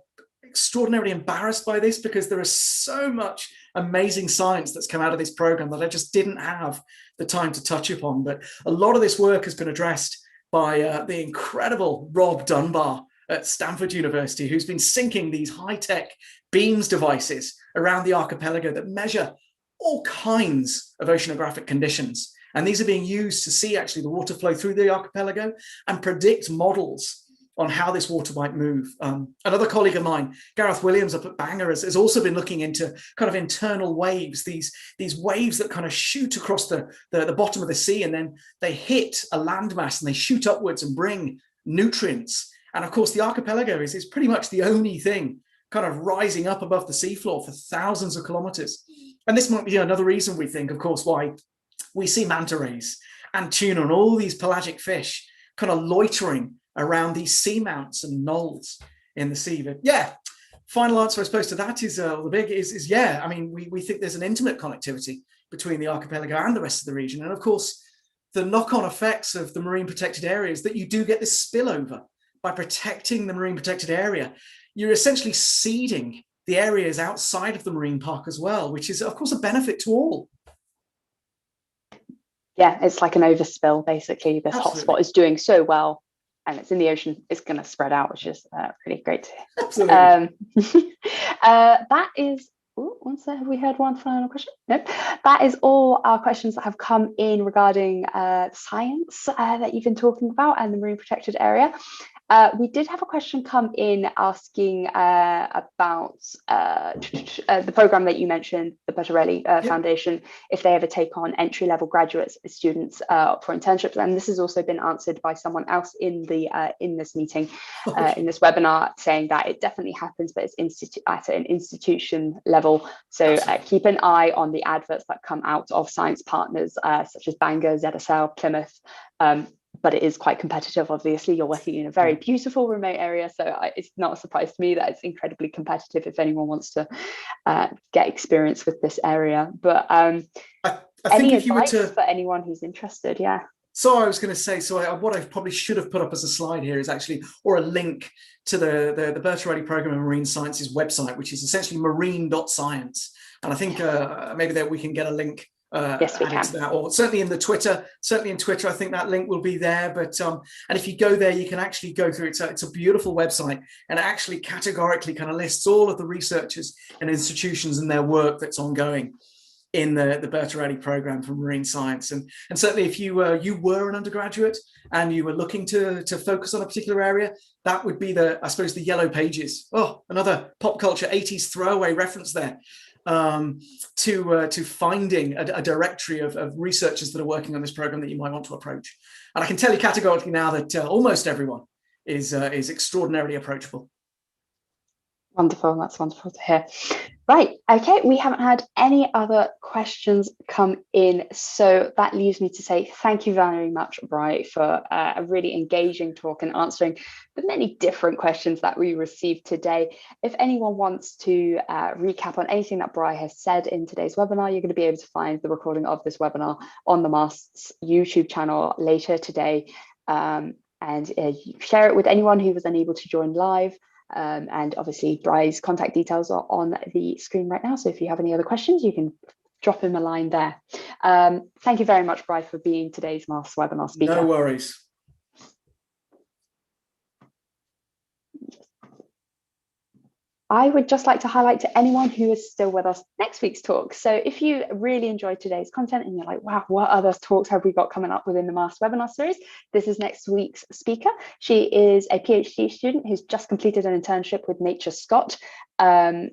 extraordinarily embarrassed by this, because there is so much amazing science that's come out of this program that I just didn't have the time to touch upon. But a lot of this work has been addressed by the incredible Rob Dunbar at Stanford University, who's been sinking these high-tech beams devices around the archipelago that measure all kinds of oceanographic conditions. And these are being used to see actually the water flow through the archipelago and predict models on how this water might move. Another colleague of mine, Gareth Williams up at Bangor, has also been looking into kind of internal waves, these waves that kind of shoot across the bottom of the sea, and then they hit a landmass and they shoot upwards and bring nutrients. And of course, the archipelago is pretty much the only thing kind of rising up above the seafloor for thousands of kilometers. And this might be another reason we think, of course, why we see manta rays and tuna and all these pelagic fish kind of loitering around these seamounts and knolls in the sea. But yeah, final answer, I suppose, to that is yeah, I mean, we think there's an intimate connectivity between the archipelago and the rest of the region. And of course, the knock-on effects of the marine protected areas, that you do get this spillover. By protecting the marine protected area, you're essentially seeding the areas outside of the marine park as well, which is, of course, a benefit to all. Yeah, it's like an overspill, basically. This hotspot is doing so well, and it's in the ocean, it's going to spread out, which is really great to hear. Absolutely. That is, have we heard one final question? No, that is all our questions that have come in regarding science that you've been talking about and the marine protected area. We did have a question come in asking about the program that you mentioned, the Buttarelli Foundation, if they ever take on entry-level graduates as students for internships. And this has also been answered by someone else in this meeting, in this webinar, saying that it definitely happens, but it's at an institution level. So keep an eye on the adverts that come out of science partners such as Bangor, ZSL, Plymouth. But it is quite competitive. Obviously, you're working in a very beautiful remote area, so it's not a surprise to me that it's incredibly competitive if anyone wants to get experience with this area. But I think any if you were advice for anyone who's interested? Yeah. So I was going to say, what I probably should have put up as a slide here is actually, or a link to the Bertarelli Program in Marine Sciences website, which is essentially marine.science. And I think maybe that we can get a link yes, we can. to that, or certainly in Twitter, I think that link will be there. But and if you go there, you can actually go through it. It's a beautiful website, and it actually categorically kind of lists all of the researchers and institutions and their work that's ongoing in the Bertarelli program for marine science. And certainly if you were an undergraduate and you were looking to focus on a particular area, that would be I suppose the yellow pages. Oh, another pop culture 80s throwaway reference there. to finding a directory of researchers that are working on this program that you might want to approach. And I can tell you categorically now that almost everyone is extraordinarily approachable. Wonderful. That's wonderful to hear. Right. Okay. We haven't had any other questions come in. So that leaves me to say thank you very much, Bryan, for a really engaging talk and answering the many different questions that we received today. If anyone wants to recap on anything that Bryan has said in today's webinar, you're going to be able to find the recording of this webinar on the MASTS YouTube channel later today. And share it with anyone who was unable to join live. And obviously Bryan's contact details are on the screen right now, so if you have any other questions you can drop him a line there. Thank you very much, Bryan, for being today's MASTS webinar speaker. No worries. I would just like to highlight to anyone who is still with us next week's talk. So if you really enjoyed today's content and you're like, wow, what other talks have we got coming up within the MASTS webinar series? This is next week's speaker. She is a PhD student who's just completed an internship with Nature Scott. And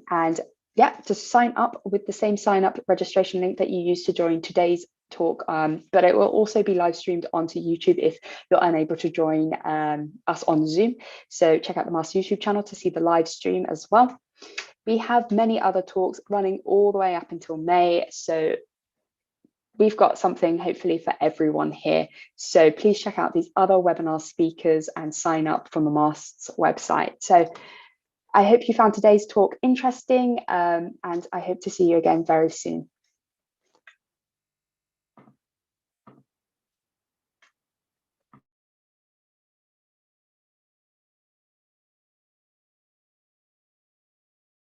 yeah, to sign up with the same sign up registration link that you used to join today's talk, but it will also be live streamed onto YouTube if you're unable to join us on Zoom. So check out the MASTS YouTube channel to see the live stream as well. We have many other talks running all the way up until May, so we've got something hopefully for everyone here. So please check out these other webinar speakers and sign up from the MASTS website. So I hope you found today's talk interesting, and I hope to see you again very soon.